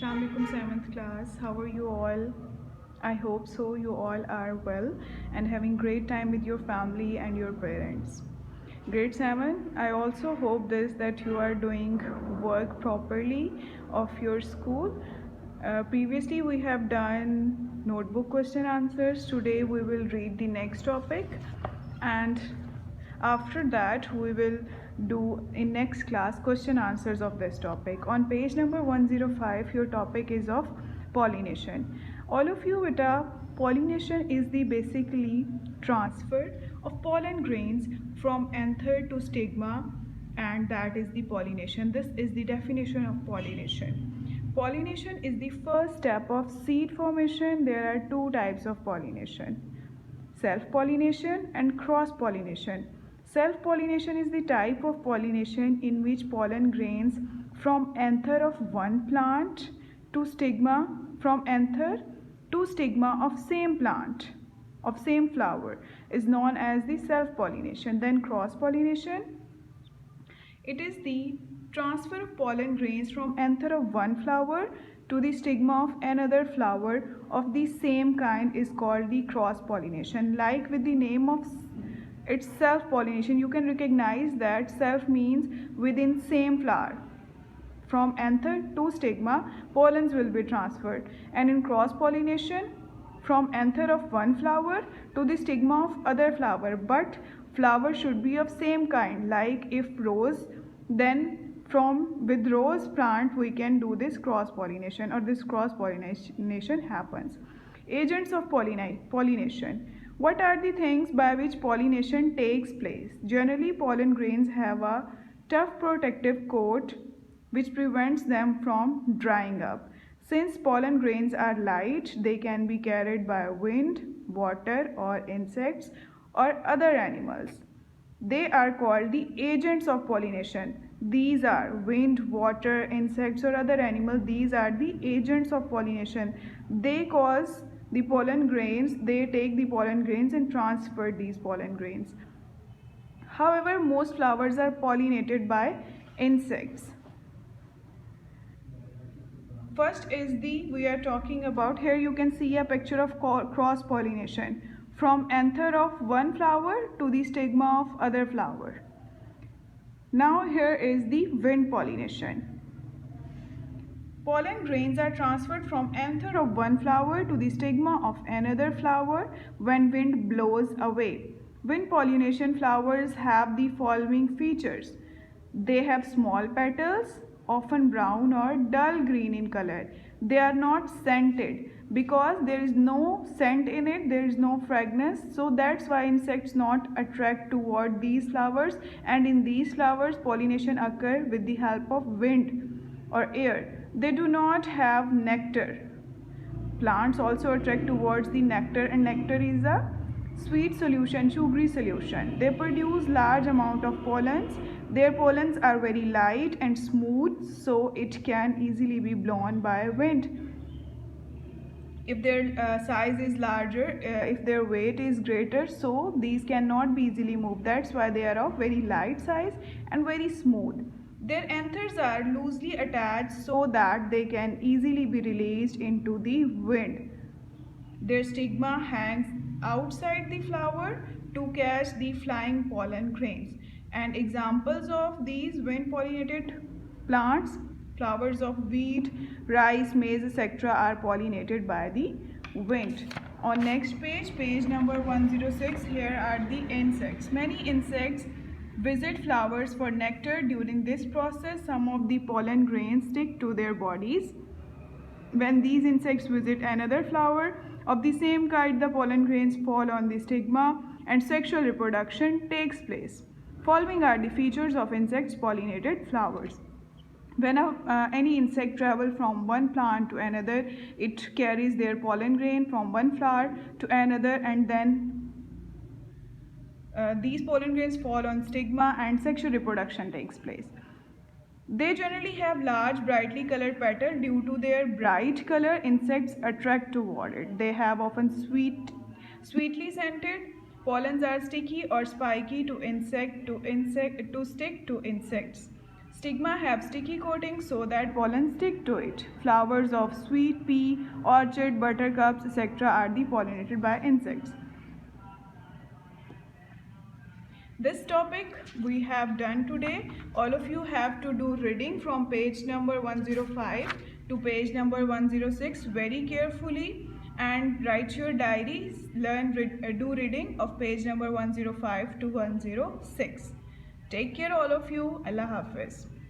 Assalamu alaikum 7th class. How are you all? I hope so. You all are well and having great time with your family and your parents. Grade 7, I also hope this that you are doing work properly of your school. Previously we have done notebook question answers. Today we will read the next topic, and after that we will do in next class question answers of this topic. On page number 105 your topic is of pollination. All of you, beta, pollination is the basically transfer of pollen grains from anther to stigma, and that is the pollination. This is the definition of pollination. Pollination is the first step of seed formation. There are two types of pollination: self-pollination and cross-pollination. Self-pollination is the type of pollination in which pollen grains from anther of one plant to stigma, from anther to stigma of same plant, of same flower, is known as the self-pollination. Then cross-pollination, it is the transfer of pollen grains from anther of one flower to the stigma of another flower of the same kind is called the cross pollination. Like with the name of its self pollination, you can recognize that self means within same flower. From anther to stigma, pollens will be transferred. And in cross pollination, from anther of one flower to the stigma of other flower, but flower should be of same kind. Like if rose, then from with rose plant we can do this cross pollination, or this cross pollination happens. Agents of pollination. What are the things by which pollination takes place? Generally, pollen grains have a tough protective coat which prevents them from drying up. Since pollen grains are light, they can be carried by wind, water, or insects or other animals. They are called the agents of pollination. These are wind, water, insects, or other animals. These are the agents of pollination. They cause the pollen grains, they take the pollen grains and transfer these pollen grains. However, most flowers are pollinated by insects. First is we are talking about, here you can see a picture of cross pollination from anther of one flower to the stigma of other flower. Now here is the wind pollination. Pollen grains are transferred from anther of one flower to the stigma of another flower when wind blows away. Wind pollination flowers have the following features. They have small petals, often brown or dull green in color. They are not scented because there is no scent in it, there is no fragrance, so that's why insects not attract toward these flowers, and in these flowers pollination occur with the help of wind or air. They do not have nectar. Plants also attract towards the nectar, and nectar is a sweet solution, sugary solution. They produce large amount of pollens. Their pollens are very light and smooth, so it can easily be blown by wind. If their size is larger, if their weight is greater, so these cannot be easily moved. That's why they are of very light size and very smooth. Their anthers are loosely attached so that they can easily be released into the wind. Their stigma hangs outside the flower to catch the flying pollen grains. And examples of these wind pollinated plants, flowers of wheat, rice, maize, etc. are pollinated by the wind. On next page, page number 106, here are the insects. Many insects visit flowers for nectar. During this process, some of the pollen grains stick to their bodies. When these insects visit another flower of the same kind, the pollen grains fall on the stigma and sexual reproduction takes place. Following are the features of insects pollinated flowers. When any insect travels from one plant to another, it carries their pollen grain from one flower to another, and then these pollen grains fall on stigma and sexual reproduction takes place. They generally have large, brightly colored petal. Due to their bright color, insects attract toward it. They have often sweetly scented. Pollens are sticky or spiky to stick to insects. Stigma have sticky coating so that pollen stick to it. Flowers of sweet pea, orchid, buttercups, etc. are pollinated by insects. This topic we have done today. All of you have to do reading from page number 105 to page number 106 very carefully and write your diaries. Do reading of page number 105 to 106. Take care all of you. Allah Hafiz.